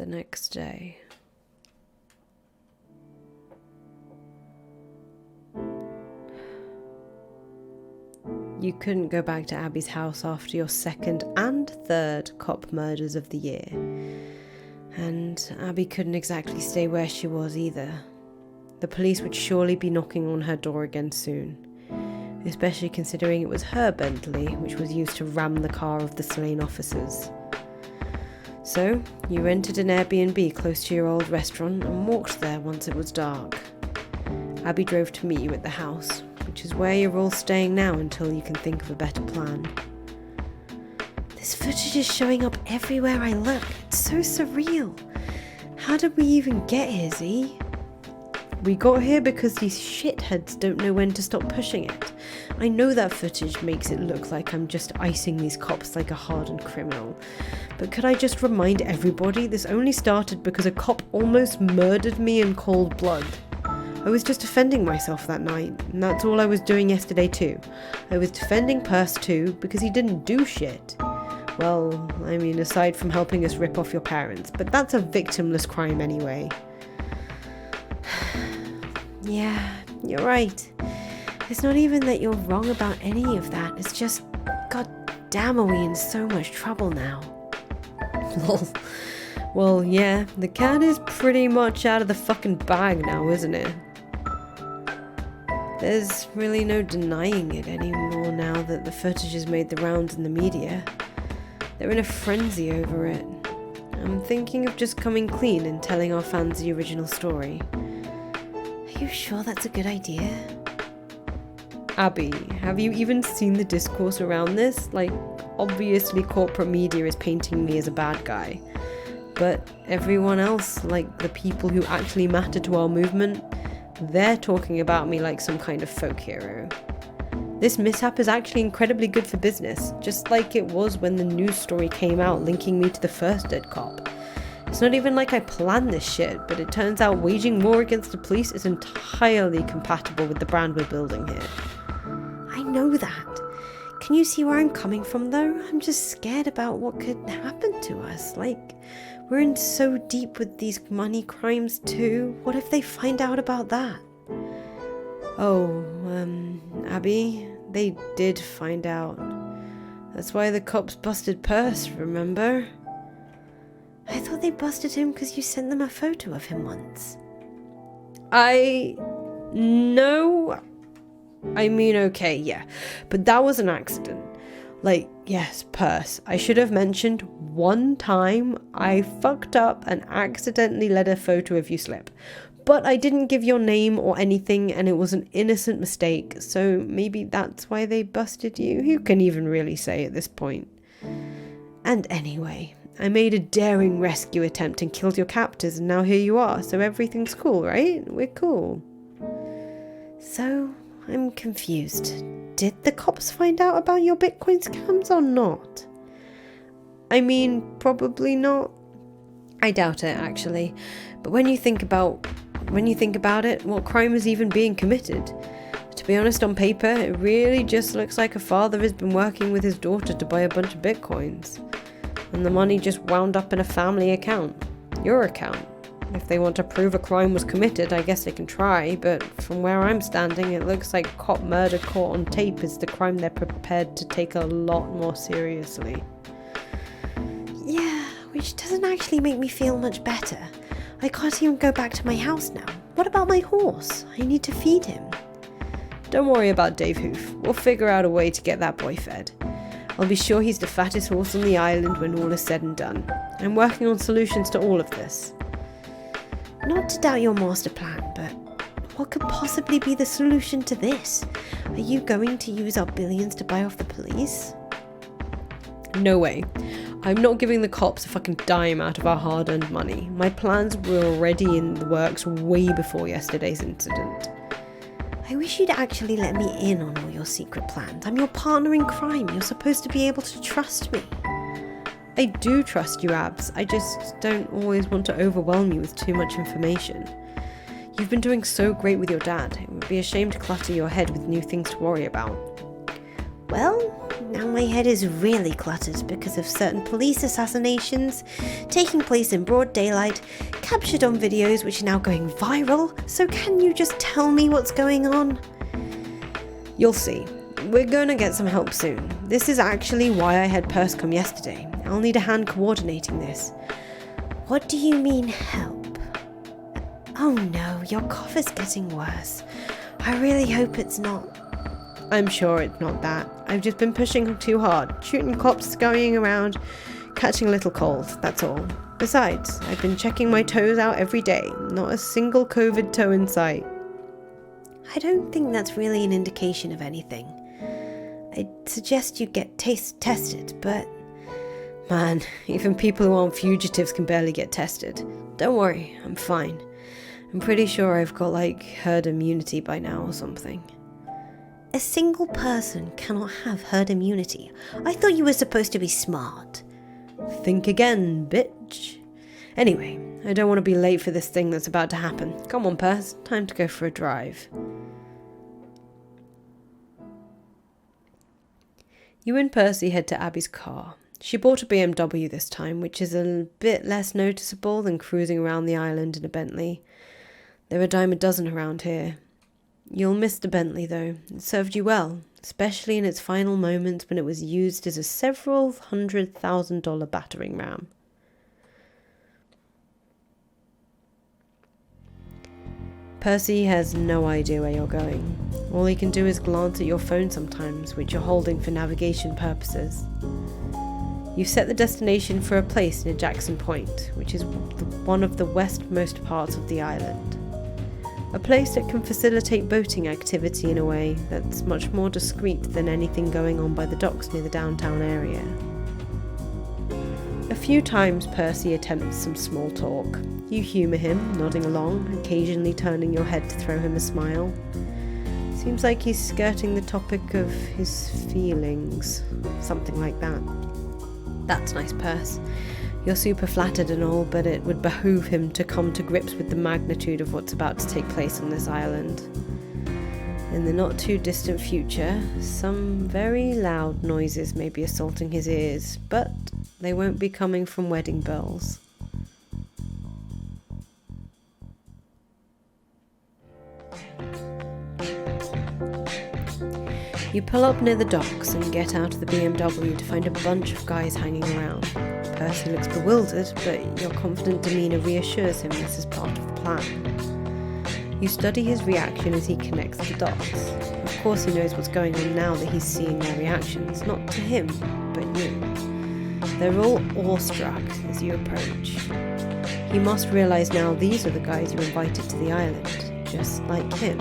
the next day. You couldn't go back to Abby's house after your second and third cop murders of the year. And Abby couldn't exactly stay where she was either. The police would surely be knocking on her door again soon, especially considering it was her Bentley which was used to ram the car of the slain officers. So, you rented an Airbnb close to your old restaurant and walked there once it was dark. Abby drove to meet you at the house, which is where you're all staying now until you can think of a better plan. This footage is showing up everywhere I look. It's so surreal. How did we even get here, Z? We got here because these shitheads don't know when to stop pushing it. I know that footage makes it look like I'm just icing these cops like a hardened criminal. But could I just remind everybody this only started because a cop almost murdered me in cold blood. I was just defending myself that night, and that's all I was doing yesterday too. I was defending Purse too because he didn't do shit. Well, I mean, aside from helping us rip off your parents, but that's a victimless crime anyway. Yeah, you're right. It's not even that you're wrong about any of that, it's just, god damn, are we in so much trouble now? Lol. Well, yeah, the cat is pretty much out of the fucking bag now, isn't it? There's really no denying it anymore now that the footage has made the rounds in the media. They're in a frenzy over it. I'm thinking of just coming clean and telling our fans the original story. Are you sure that's a good idea? Abby, have you even seen the discourse around this? Like, obviously corporate media is painting me as a bad guy. But everyone else, like the people who actually matter to our movement, they're talking about me like some kind of folk hero. This mishap is actually incredibly good for business, just like it was when the news story came out linking me to the first dead cop. It's not even like I planned this shit, but it turns out waging war against the police is entirely compatible with the brand we're building here. I know that. Can you see where I'm coming from though? I'm just scared about what could happen to us. Like, we're in so deep with these money crimes too. What if they find out about that? Oh, Abby, they did find out. That's why the cops busted Purse, remember? I thought they busted him because you sent them a photo of him once. No. I mean, okay, yeah. But that was an accident. Like, yes, Purse. I should have mentioned one time I fucked up and accidentally let a photo of you slip. But I didn't give your name or anything, and it was an innocent mistake, so maybe that's why they busted you? Who can even really say at this point? And anyway, I made a daring rescue attempt and killed your captors, and now here you are, so everything's cool, right? We're cool. So, I'm confused. Did the cops find out about your Bitcoin scams or not? I mean, probably not. I doubt it, actually. But when you think about it, what crime is even being committed? To be honest, on paper, it really just looks like a father has been working with his daughter to buy a bunch of Bitcoins. And the money just wound up in a family account. Your account. If they want to prove a crime was committed, I guess they can try, but from where I'm standing, it looks like cop murder caught on tape is the crime they're prepared to take a lot more seriously. Yeah, which doesn't actually make me feel much better. I can't even go back to my house now. What about my horse? I need to feed him. Don't worry about Dave Hoof. We'll figure out a way to get that boy fed. I'll be sure he's the fattest horse on the island when all is said and done. I'm working on solutions to all of this. Not to doubt your master plan, but what could possibly be the solution to this? Are you going to use our billions to buy off the police? No way. I'm not giving the cops a fucking dime out of our hard-earned money. My plans were already in the works way before yesterday's incident. I wish you'd actually let me in on all your secret plans. I'm your partner in crime. You're supposed to be able to trust me. I do trust you, Abs. I just don't always want to overwhelm you with too much information. You've been doing so great with your dad. It would be a shame to clutter your head with new things to worry about. Well, now my head is really cluttered because of certain police assassinations taking place in broad daylight, captured on videos which are now going viral, so can you just tell me what's going on? You'll see. We're gonna get some help soon. This is actually why I had Perse come yesterday. I'll need a hand coordinating this. What do you mean help? Oh no, your cough is getting worse. I really hope it's not. I'm sure it's not that. I've just been pushing too hard, shooting cops, scurrying around, catching a little cold, that's all. Besides, I've been checking my toes out every day, not a single COVID toe in sight. I don't think that's really an indication of anything. I'd suggest you get tested, but man, even people who aren't fugitives can barely get tested. Don't worry, I'm fine. I'm pretty sure I've got herd immunity by now or something. A single person cannot have herd immunity. I thought you were supposed to be smart. Think again, bitch. Anyway, I don't want to be late for this thing that's about to happen. Come on, Perse, time to go for a drive. You and Percy head to Abby's car. She bought a BMW this time, which is a bit less noticeable than cruising around the island in a Bentley. They're a dime a dozen around here. You'll miss the Bentley though. It served you well, especially in its final moments when it was used as a several $100,000 battering ram. Percy has no idea where you're going. All he can do is glance at your phone sometimes, which you're holding for navigation purposes. You've set the destination for a place near Jackson Point, which is one of the westmost parts of the island. A place that can facilitate boating activity in a way that's much more discreet than anything going on by the docks near the downtown area. A few times Percy attempts some small talk. You humour him, nodding along, occasionally turning your head to throw him a smile. Seems like he's skirting the topic of his feelings, something like that. That's nice, Perse. You're super flattered and all, but it would behoove him to come to grips with the magnitude of what's about to take place on this island. In the not too distant future, some very loud noises may be assaulting his ears, but they won't be coming from wedding bells. You pull up near the docks and get out of the BMW to find a bunch of guys hanging around. Percy looks bewildered, but your confident demeanour reassures him this is part of the plan. You study his reaction as he connects the dots. Of course he knows what's going on now that he's seeing their reactions, not to him, but you. They're all awestruck as you approach. He must realise now these are the guys you invited to the island, just like him.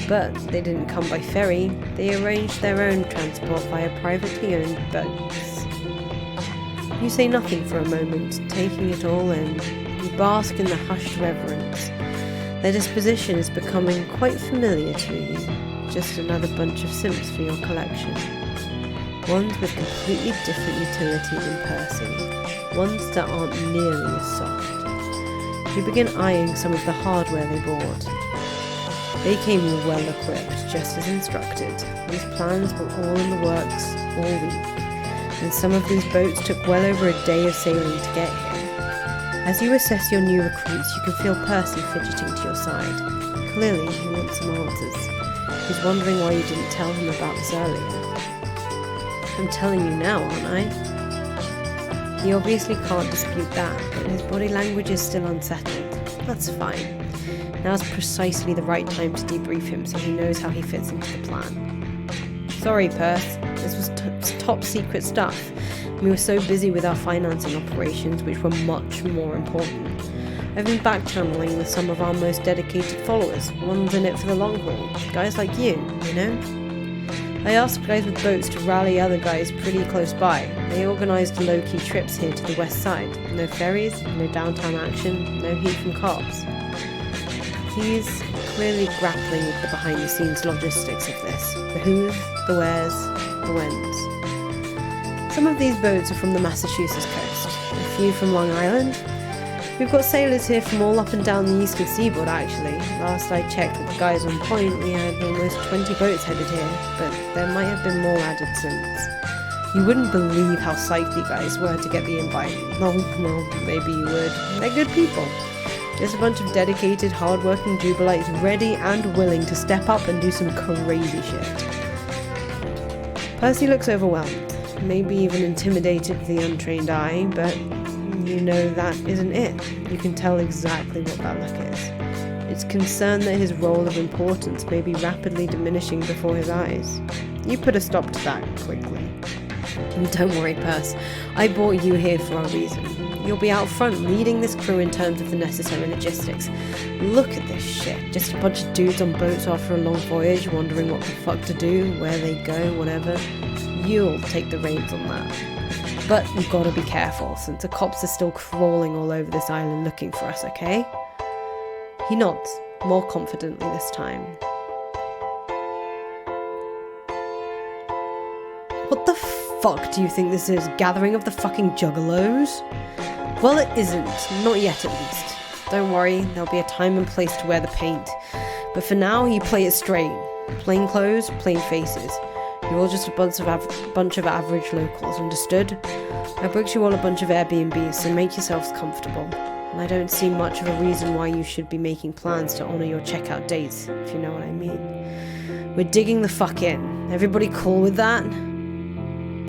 But they didn't come by ferry, they arranged their own transport via privately owned boats. You say nothing for a moment, taking it all in. You bask in the hushed reverence. Their disposition is becoming quite familiar to you, just another bunch of simps for your collection. Ones with completely different utility than Percy, ones that aren't nearly as soft. You begin eyeing some of the hardware they bought. They came well equipped, just as instructed. These plans were all in the works all week, and some of these boats took well over a day of sailing to get here. As you assess your new recruits, you can feel Percy fidgeting to your side. Clearly, he wants some answers. He's wondering why you didn't tell him about this earlier. I'm telling you now, aren't I? He obviously can't dispute that, but his body language is still unsettled. That's fine. Now's precisely the right time to debrief him so he knows how he fits into the plan. Sorry, Perse, this was top secret stuff. We were so busy with our financing operations, which were much more important. I've been back-channeling with some of our most dedicated followers, ones in it for the long haul, guys like you know? I asked guys with boats to rally other guys pretty close by. They organised low-key trips here to the west side. No ferries, no downtown action, no heat from cops. He's clearly grappling with the behind-the-scenes logistics of this. The who's, the where's, the when's. Some of these boats are from the Massachusetts coast, a few from Long Island, We've got sailors here from all up and down the eastern seaboard, actually. Last I checked with the guys on point, we had almost 20 boats headed here, but there might have been more added since. You wouldn't believe how psyched you guys were to get the invite. Oh, well, maybe you would. They're good people. Just a bunch of dedicated, hard-working Jubilites ready and willing to step up and do some crazy shit. Percy looks overwhelmed, maybe even intimidated to the untrained eye, but you know that isn't it. You can tell exactly what that look is. It's concern that his role of importance may be rapidly diminishing before his eyes. You put a stop to that quickly. And don't worry, Perce. I brought you here for a reason. You'll be out front leading this crew in terms of the necessary logistics. Look at this shit. Just a bunch of dudes on boats after a long voyage, wondering what the fuck to do, where they go, whatever. You'll take the reins on that. But you've got to be careful, since the cops are still crawling all over this island looking for us, okay? He nods, more confidently this time. What the fuck do you think this is? Gathering of the fucking juggalos? Well, it isn't. Not yet, at least. Don't worry, there'll be a time and place to wear the paint. But for now, you play it straight. Plain clothes, plain faces. You're all just a bunch of average locals, understood? I booked you all a bunch of Airbnbs, so make yourselves comfortable. And I don't see much of a reason why you should be making plans to honour your checkout dates, if you know what I mean. We're digging the fuck in. Everybody cool with that?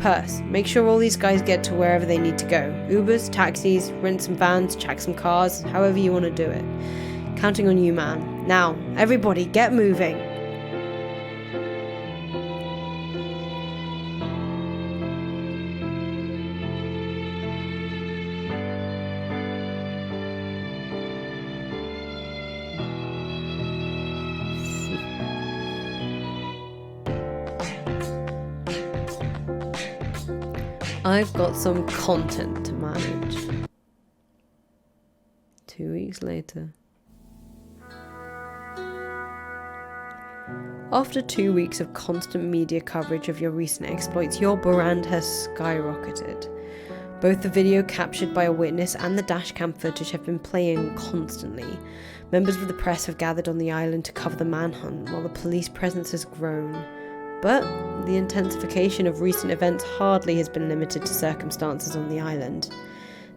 Perce, make sure all these guys get to wherever they need to go. Ubers, taxis, rent some vans, check some cars, however you want to do it. Counting on you, man. Now, everybody, get moving. I've got some content to manage. 2 weeks later. After 2 weeks of constant media coverage of your recent exploits, your brand has skyrocketed. Both the video captured by a witness and the dashcam footage have been playing constantly. Members of the press have gathered on the island to cover the manhunt, while the police presence has grown. But the intensification of recent events hardly has been limited to circumstances on the island.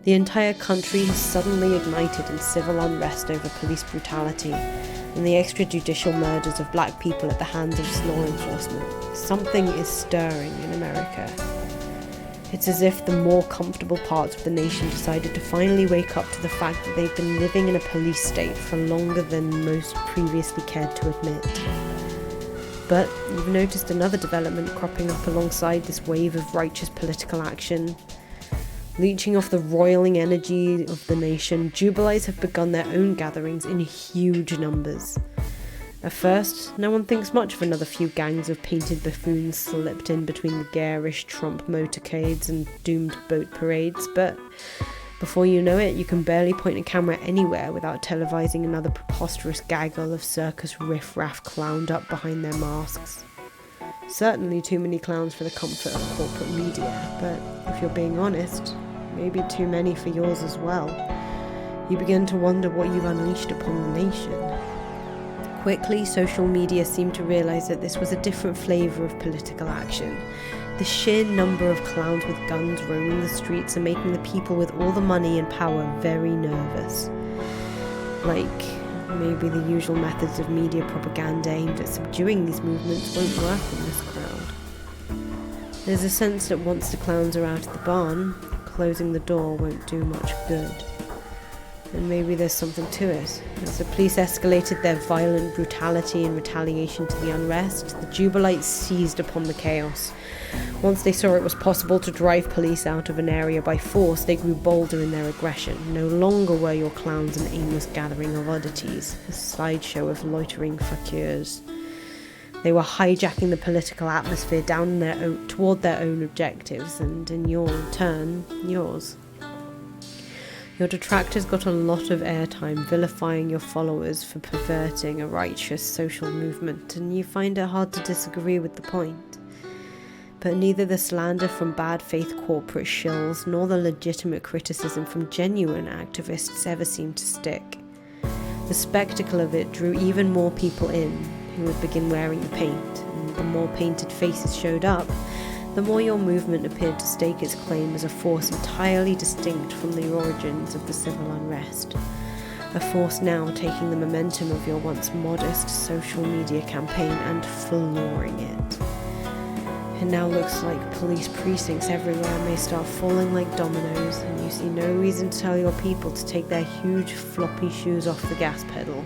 The entire country has suddenly ignited in civil unrest over police brutality and the extrajudicial murders of black people at the hands of law enforcement. Something is stirring in America. It's as if the more comfortable parts of the nation decided to finally wake up to the fact that they've been living in a police state for longer than most previously cared to admit. But you've noticed another development cropping up alongside this wave of righteous political action. Leeching off the roiling energy of the nation, Jubilites have begun their own gatherings in huge numbers. At first, no one thinks much of another few gangs of painted buffoons slipped in between the garish Trump motorcades and doomed boat parades, but before you know it, you can barely point a camera anywhere without televising another preposterous gaggle of circus riff-raff clowned up behind their masks. Certainly too many clowns for the comfort of corporate media, but if you're being honest, maybe too many for yours as well. You begin to wonder what you've unleashed upon the nation. Quickly, social media seemed to realise that this was a different flavour of political action. The sheer number of clowns with guns roaming the streets and making the people with all the money and power very nervous. Like, maybe the usual methods of media propaganda aimed at subduing these movements won't work on this crowd. There's a sense that once the clowns are out of the barn, closing the door won't do much good. And maybe there's something to it. As the police escalated their violent brutality in retaliation to the unrest, the Jubilites seized upon the chaos. Once they saw it was possible to drive police out of an area by force, they grew bolder in their aggression. No longer were your clowns an aimless gathering of oddities, a sideshow of loitering fakirs. They were hijacking the political atmosphere down toward their own objectives, and in your turn, yours. Your detractors got a lot of airtime vilifying your followers for perverting a righteous social movement, and you find it hard to disagree with the point. But neither the slander from bad faith corporate shills nor the legitimate criticism from genuine activists ever seemed to stick. The spectacle of it drew even more people in who would begin wearing the paint, and the more painted faces showed up, the more your movement appeared to stake its claim as a force entirely distinct from the origins of the civil unrest. A force now taking the momentum of your once modest social media campaign and flooring it. It now looks like police precincts everywhere may start falling like dominoes, and you see no reason to tell your people to take their huge floppy shoes off the gas pedal.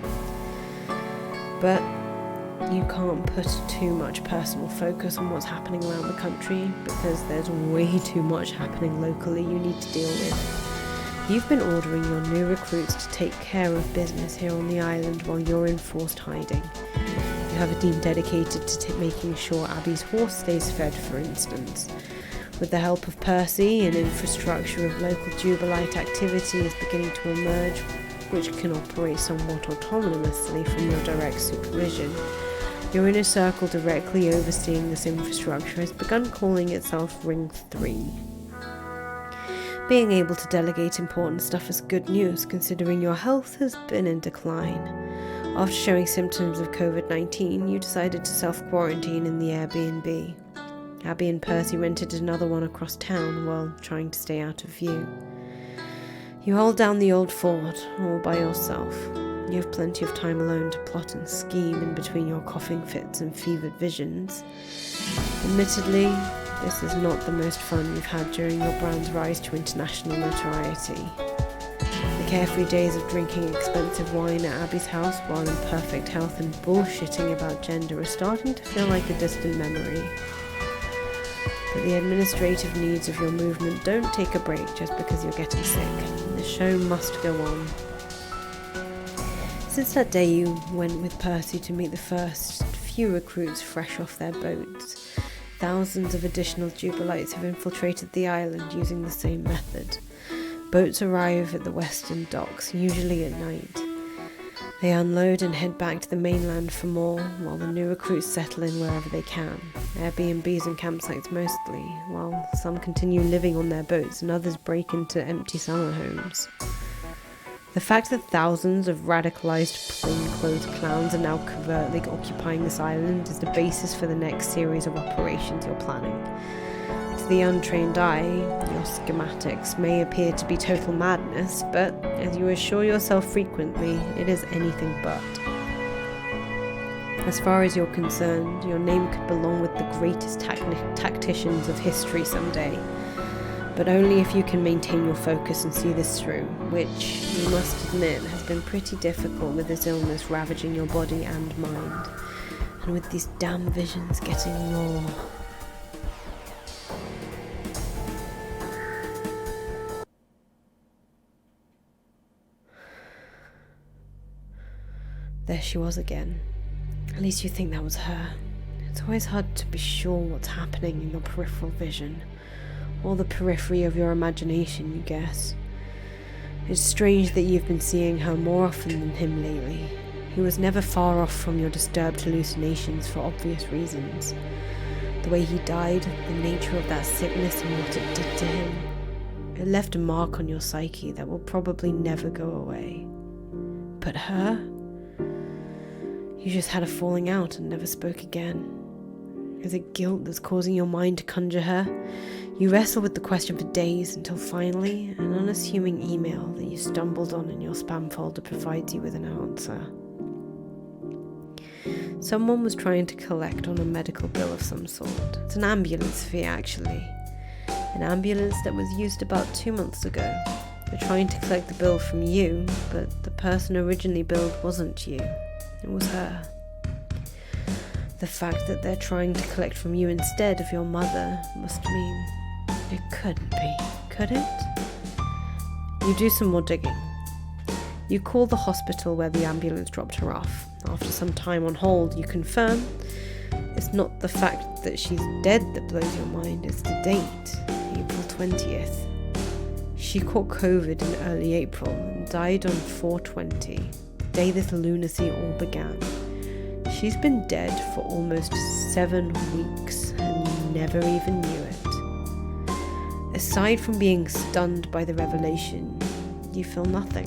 But you can't put too much personal focus on what's happening around the country, because there's way too much happening locally you need to deal with. You've been ordering your new recruits to take care of business here on the island while you're in forced hiding. You have a team dedicated to making sure Abby's horse stays fed, for instance. With the help of Percy, an infrastructure of local Jubilite activity is beginning to emerge, which can operate somewhat autonomously from your direct supervision. Your inner circle directly overseeing this infrastructure has begun calling itself Ring 3. Being able to delegate important stuff is good news, considering your health has been in decline. After showing symptoms of COVID-19, you decided to self-quarantine in the Airbnb. Abby and Percy rented another one across town while trying to stay out of view. You hold down the old fort, all by yourself. You have plenty of time alone to plot and scheme in between your coughing fits and fevered visions. Admittedly, this is not the most fun you've had during your brand's rise to international notoriety. The carefree days of drinking expensive wine at Abby's house while in perfect health and bullshitting about gender are starting to feel like a distant memory. But the administrative needs of your movement don't take a break just because you're getting sick. The show must go on. Since that day you went with Percy to meet the first few recruits fresh off their boats, thousands of additional Jubilites have infiltrated the island using the same method. Boats arrive at the western docks, usually at night. They unload and head back to the mainland for more, while the new recruits settle in wherever they can. Airbnbs and campsites mostly, while some continue living on their boats and others break into empty summer homes. The fact that thousands of radicalized plainclothes clowns are now covertly occupying this island is the basis for the next series of operations you're planning. To the untrained eye, your schematics may appear to be total madness, but as you assure yourself frequently, it is anything but. As far as you're concerned, your name could belong with the greatest tacticians of history someday. But only if you can maintain your focus and see this through, which, you must admit, has been pretty difficult with this illness ravaging your body and mind, and with these damn visions getting raw. There she was again. At least you think that was her. It's always hard to be sure what's happening in your peripheral vision. Or the periphery of your imagination, you guess. It's strange that you've been seeing her more often than him lately. He was never far off from your disturbed hallucinations for obvious reasons. The way he died, the nature of that sickness and what it did to him. It left a mark on your psyche that will probably never go away. But her? You just had a falling out and never spoke again. Is it guilt that's causing your mind to conjure her? You wrestle with the question for days until finally an unassuming email that you stumbled on in your spam folder provides you with an answer. Someone was trying to collect on a medical bill of some sort. It's an ambulance fee, actually. An ambulance that was used about 2 months ago. They're trying to collect the bill from you, but the person originally billed wasn't you. It was her. The fact that they're trying to collect from you instead of your mother must mean it couldn't be, could it? You do some more digging. You call the hospital where the ambulance dropped her off. After some time on hold, you confirm it's not the fact that she's dead that blows your mind, it's the date, April 20th. She caught COVID in early April and died on 4/20, the day this lunacy all began. She's been dead for almost 7 weeks, and you never even knew it. Aside from being stunned by the revelation, you feel nothing.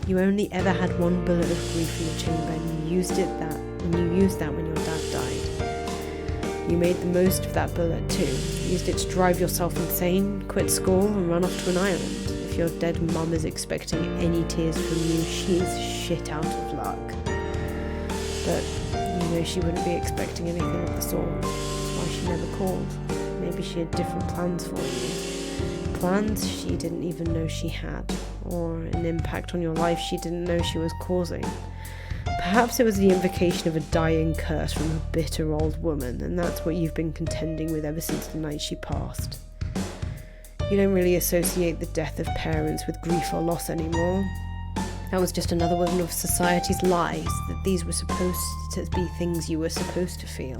You only ever had one bullet of grief in the chamber, and you used that when your dad died. You made the most of that bullet too. You used it to drive yourself insane, quit school, and run off to an island. If your dead mum is expecting any tears from you, she is shit out of luck. But you know she wouldn't be expecting anything of the sort. That's why she never called. Maybe she had different plans for you. Plans she didn't even know she had, or an impact on your life she didn't know she was causing. Perhaps it was the invocation of a dying curse from a bitter old woman, and that's what you've been contending with ever since the night she passed. You don't really associate the death of parents with grief or loss anymore. That was just another one of society's lies, that these were supposed to be things you were supposed to feel.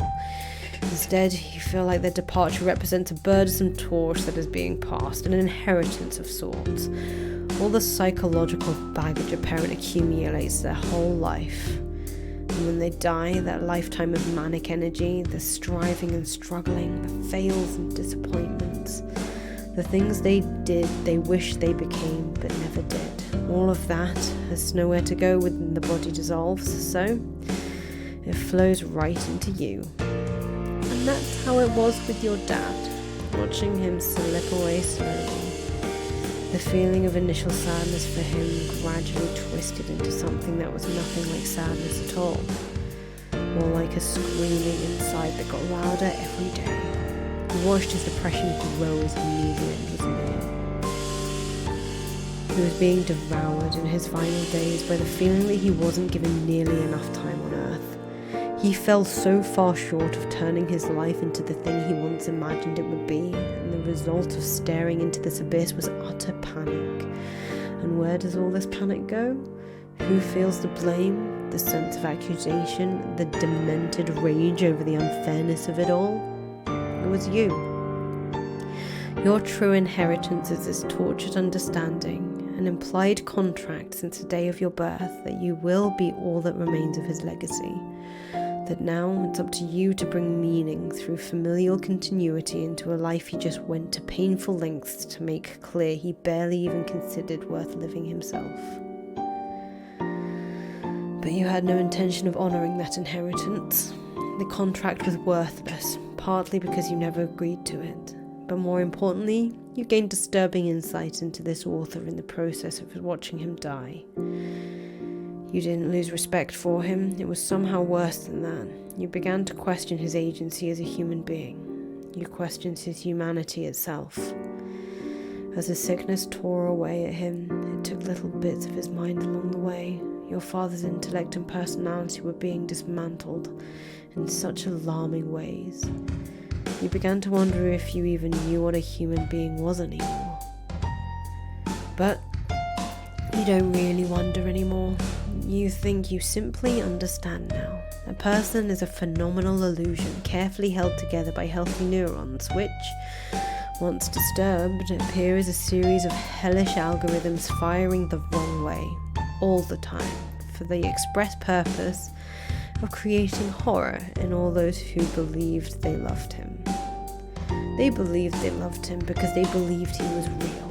Instead, you feel like their departure represents a burdensome torch that is being passed, an inheritance of sorts. All the psychological baggage a parent accumulates their whole life. And when they die, that lifetime of manic energy, the striving and struggling, the fails and disappointments, the things they did, they wish they became, but never did. All of that has nowhere to go when the body dissolves, so it flows right into you. And that's how it was with your dad, watching him slip away slowly. The feeling of initial sadness for him gradually twisted into something that was nothing like sadness at all. More like a screaming inside that got louder every day. He watched his depression grow as he knew the end was near. He was being devoured in his final days by the feeling that he wasn't given nearly enough time on Earth. He fell so far short of turning his life into the thing he once imagined it would be, and the result of staring into this abyss was utter panic. And where does all this panic go? Who feels the blame, the sense of accusation, the demented rage over the unfairness of it all? It was you. Your true inheritance is this tortured understanding, an implied contract since the day of your birth that you will be all that remains of his legacy. That now it's up to you to bring meaning through familial continuity into a life he just went to painful lengths to make clear he barely even considered worth living himself. But you had no intention of honouring that inheritance. The contract was worthless, partly because you never agreed to it. But more importantly, you gained disturbing insight into this author in the process of watching him die. You didn't lose respect for him, it was somehow worse than that. You began to question his agency as a human being. You questioned his humanity itself. As the sickness tore away at him, it took little bits of his mind along the way. Your father's intellect and personality were being dismantled in such alarming ways. You began to wonder if you even knew what a human being was anymore. But you don't really wonder anymore. You think you simply understand now. A person is a phenomenal illusion, carefully held together by healthy neurons, which, once disturbed, appear as a series of hellish algorithms firing the wrong way, all the time, for the express purpose of creating horror in all those who believed they loved him. They believed they loved him because they believed he was real,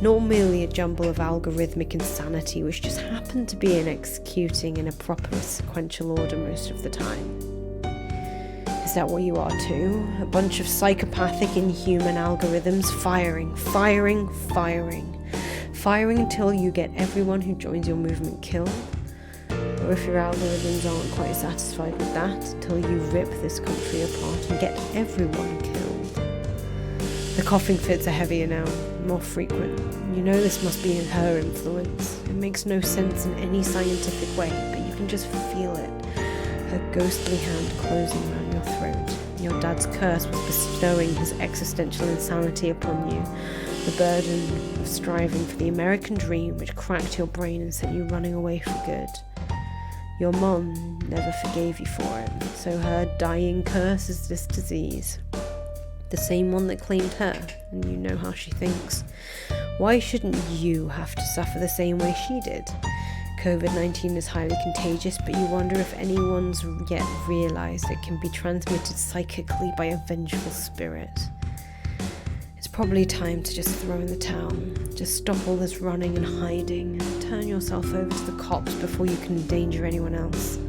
not merely a jumble of algorithmic insanity which just happened to be executing in a proper sequential order most of the time. Is that what you are too? A bunch of psychopathic, inhuman algorithms firing until you get everyone who joins your movement killed? Or if your algorithms aren't quite satisfied with that, until you rip this country apart and get everyone killed? The coughing fits are heavier now, more frequent. You know this must be in her influence. It makes no sense in any scientific way, but you can just feel it. Her ghostly hand closing around your throat. Your dad's curse was bestowing his existential insanity upon you. The burden of striving for the American dream which cracked your brain and sent you running away for good. Your mom never forgave you for it, so her dying curse is this disease. The same one that claimed her, and you know how she thinks. Why shouldn't you have to suffer the same way she did? COVID-19 is highly contagious, but you wonder if anyone's yet realised it can be transmitted psychically by a vengeful spirit. It's probably time to just throw in the towel. Just stop all this running and hiding, and turn yourself over to the cops before you can endanger anyone else.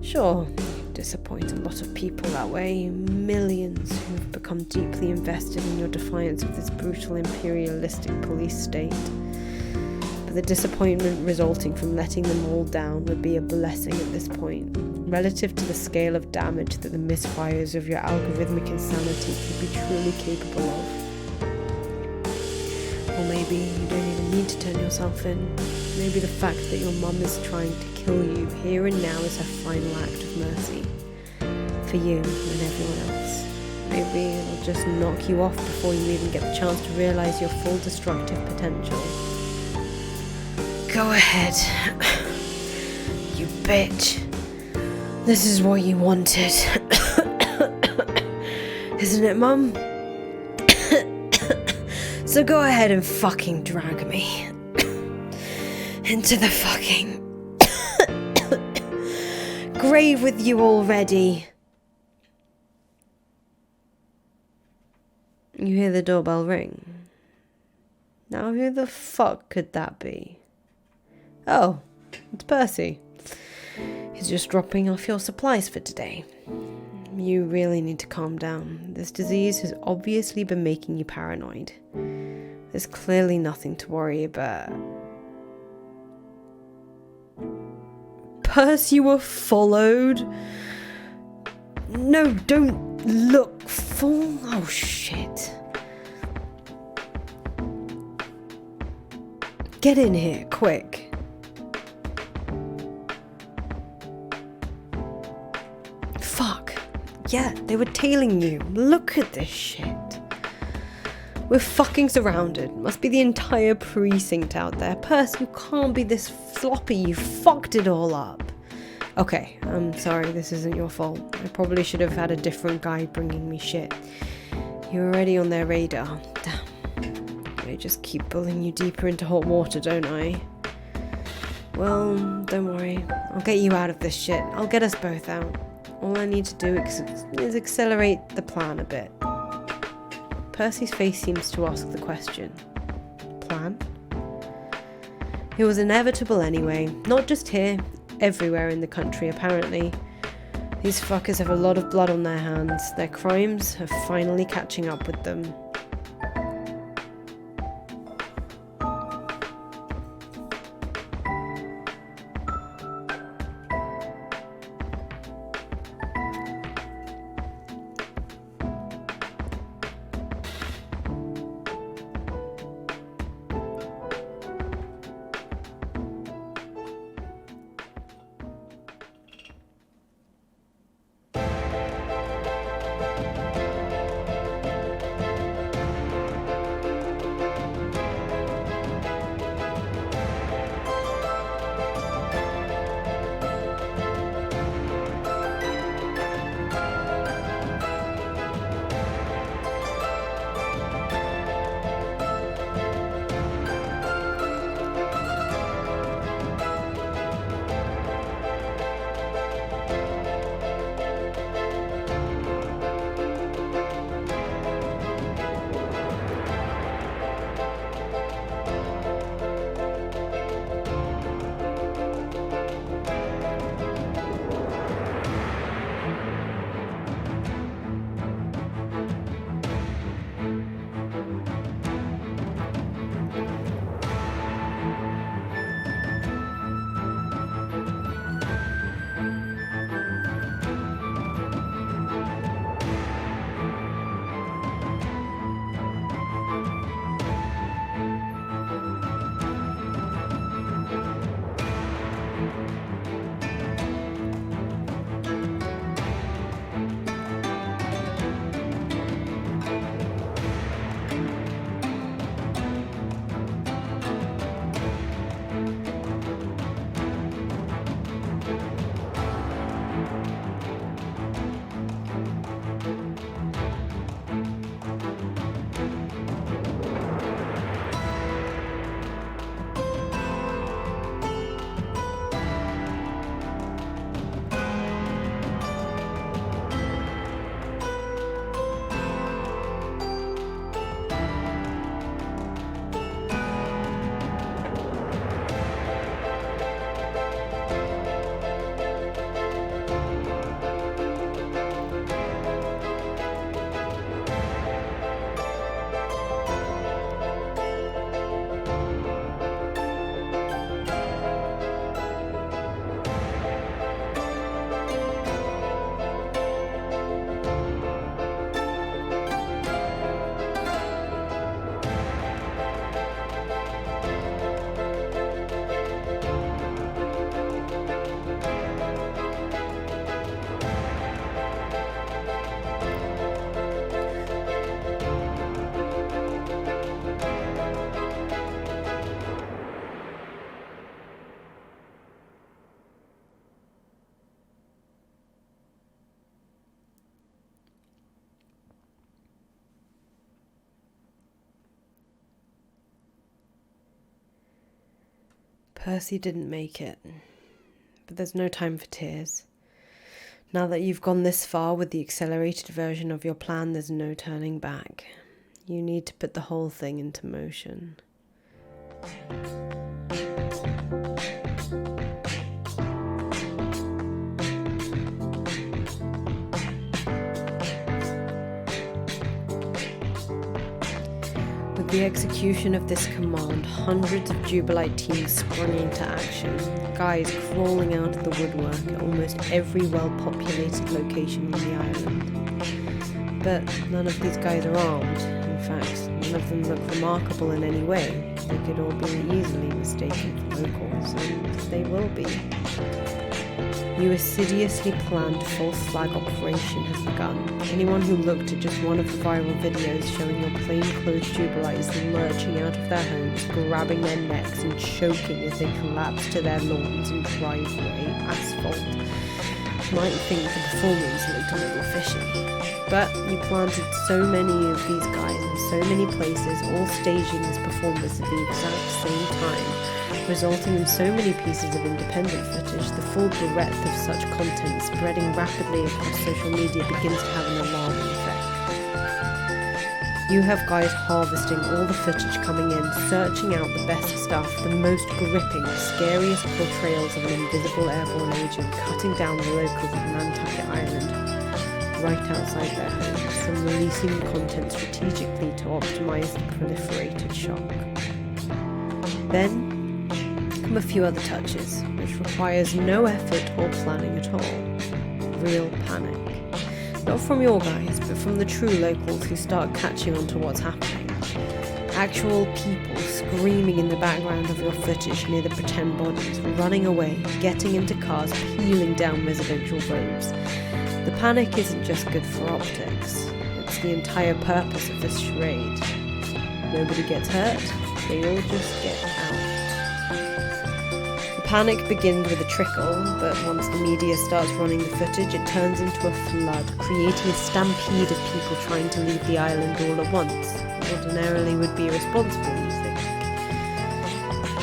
Sure, you disappoint a lot of people that way, millions who have become deeply invested in your defiance of this brutal imperialistic police state. But the disappointment resulting from letting them all down would be a blessing at this point, relative to the scale of damage that the misfires of your algorithmic insanity could be truly capable of. Or maybe you don't even need to turn yourself in. Maybe the fact that your mum is trying to kill you here and now is her final act of mercy. For you and everyone else. Maybe it'll just knock you off before you even get the chance to realise your full destructive potential. Go ahead. You bitch. This is what you wanted. Isn't it, Mum? So go ahead and fucking drag me. Into the fucking grave with you already. You hear the doorbell ring. Now who the fuck could that be? Oh, it's Percy. He's just dropping off your supplies for today. You really need to calm down. This disease has obviously been making you paranoid. There's clearly nothing to worry about. Percy, you were followed? No, don't look. Oh, shit. Get in here, quick. Fuck. Yeah, they were tailing you. Look at this shit. We're fucking surrounded. Must be the entire precinct out there. Percy, you can't be this floppy. You fucked it all up. Okay, I'm sorry, this isn't your fault. I probably should have had a different guy bringing me shit. You're already on their radar. Damn. I just keep pulling you deeper into hot water, don't I? Well, don't worry. I'll get you out of this shit. I'll get us both out. All I need to do is accelerate the plan a bit. Percy's face seems to ask the question. Plan? It was inevitable anyway. Not just here, everywhere in the country apparently. These fuckers have a lot of blood on their hands. Their crimes are finally catching up with them. Percy didn't make it, but there's no time for tears. Now that you've gone this far with the accelerated version of your plan, there's no turning back. You need to put the whole thing into motion. With the execution of this command, hundreds of Jubilite teams sprung into action, guys crawling out of the woodwork at almost every well-populated location on the island. But none of these guys are armed. In fact, none of them look remarkable in any way. They could all be easily mistaken for locals, and they will be. Your assiduously planned false flag operation has begun. Anyone who looked at just one of the viral videos showing your plainclothes Jubilites lurching out of their homes, grabbing their necks and choking as they collapse to their lawns and driveway asphalt, might think the performance looked a little fishy. But you planted so many of these guys in so many places, all staging this performance at the exact same time, resulting in so many pieces of independent footage, the full breadth of such content spreading rapidly across social media begins to have an alarming effect. You have guys harvesting all the footage coming in, searching out the best stuff, the most gripping, scariest portrayals of an invisible airborne agent cutting down the locals of Nantucket Island right outside their homes, and releasing the content strategically to optimize the proliferated shock. Then come a few other touches, which requires no effort or planning at all. Real panic. Not from your guys, but from the true locals who start catching on to what's happening. Actual people screaming in the background of your footage near the pretend bodies, running away, getting into cars, peeling down residential roads. The panic isn't just good for optics, it's the entire purpose of this charade. Nobody gets hurt, they all just get out. The panic begins with a trickle, but once the media starts running the footage, it turns into a flood, creating a stampede of people trying to leave the island all at once. Ordinarily would be irresponsible, you think.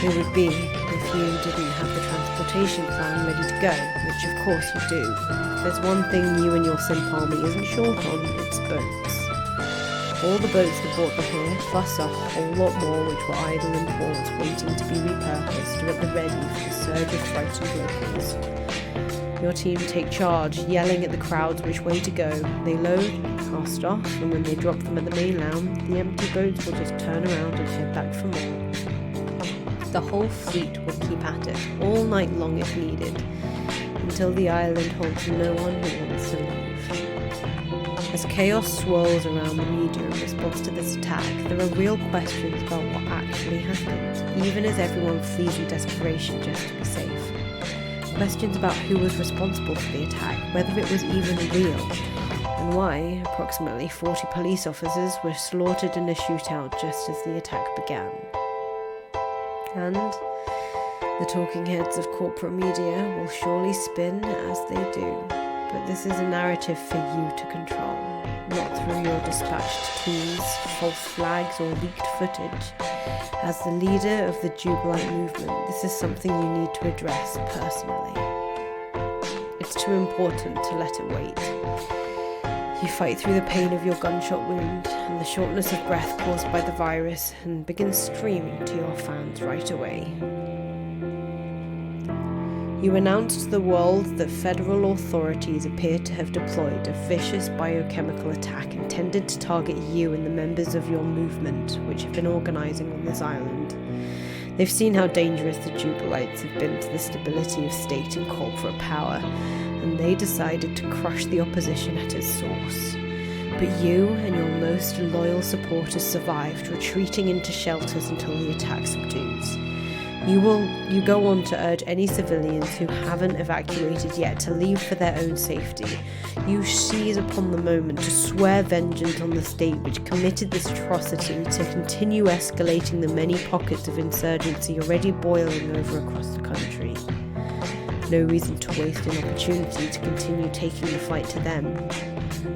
It would be if you didn't have the transportation plan ready to go, which of course you do. If there's one thing you and your simp army isn't short on, it's boats. All the boats that brought them here, plus a whole lot more which were idle in ports waiting to be repurposed, are at the ready for the surge of frightened locals. Your team take charge, yelling at the crowds which way to go. They load, cast off, and when they drop them at the mainland, the empty boats will just turn around and head back for more. The whole fleet will keep at it, all night long if needed, until the island holds no one who wants to leave. As chaos swirls around the media in response to this attack, there are real questions about what actually happened, even as everyone flees in desperation just to be safe. Questions about who was responsible for the attack, whether it was even real, and why approximately 40 police officers were slaughtered in a shootout just as the attack began. And the talking heads of corporate media will surely spin as they do, but this is a narrative for you to control, not through your dispatched teams, false flags or leaked footage. As the leader of the Jubilite movement, this is something you need to address personally. It's too important to let it wait. You fight through the pain of your gunshot wound and the shortness of breath caused by the virus and begin screaming to your fans right away. You announced to the world that federal authorities appear to have deployed a vicious biochemical attack intended to target you and the members of your movement, which have been organising on this island. They've seen how dangerous the Jubilites have been to the stability of state and corporate power, and they decided to crush the opposition at its source. But you and your most loyal supporters survived, retreating into shelters until the attack subdues. You go on to urge any civilians who haven't evacuated yet to leave for their own safety. You seize upon the moment to swear vengeance on the state which committed this atrocity, to continue escalating the many pockets of insurgency already boiling over across the country. No reason to waste an opportunity to continue taking the fight to them.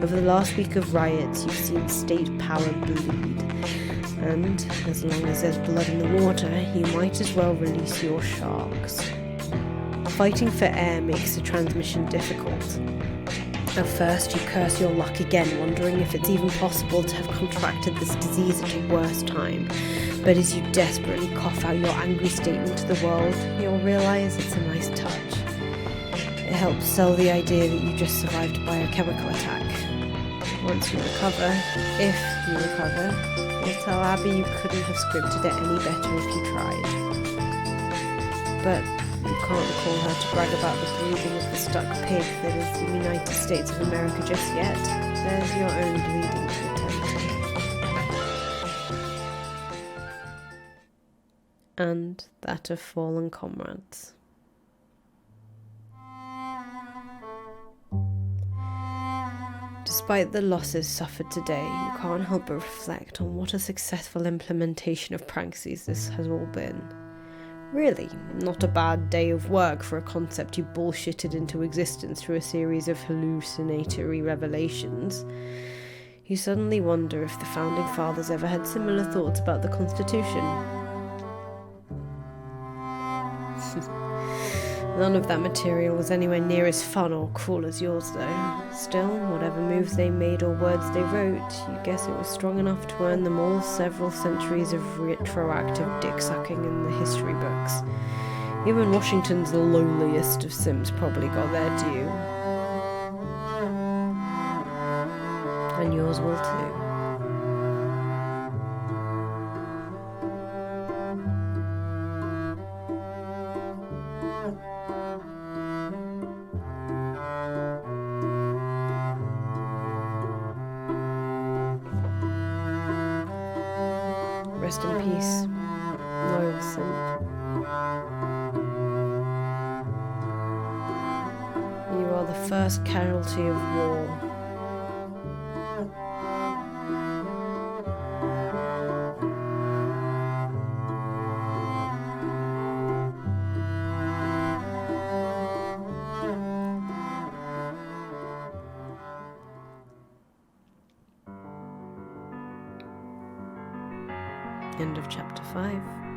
Over the last week of riots, you've seen state power bleed. And as long as there's blood in the water, you might as well release your sharks. Fighting for air makes the transmission difficult. At first, you curse your luck again, wondering if it's even possible to have contracted this disease at a worse time. But as you desperately cough out your angry statement to the world, you'll realize it's a nice touch. It helps sell the idea that you just survived a biochemical attack. Once you recover, if you recover, you'll tell Abby you couldn't have scripted it any better if you tried. But you can't recall her to brag about the breeding of the stuck pig that is the United States of America just yet. There's your own bleeding to attend to. And that of fallen comrades. Despite the losses suffered today, you can't help but reflect on what a successful implementation of Pranxies this has all been. Really, not a bad day of work for a concept you bullshitted into existence through a series of hallucinatory revelations. You suddenly wonder if the Founding Fathers ever had similar thoughts about the Constitution. None of that material was anywhere near as fun or cool as yours, though. Still, whatever moves they made or words they wrote, you guess it was strong enough to earn them all several centuries of retroactive dick-sucking in the history books. Even Washington's lowliest of Sims probably got their due. And yours will too. Rest in peace, loyal simp. You are the first casualty of war. End of chapter 5.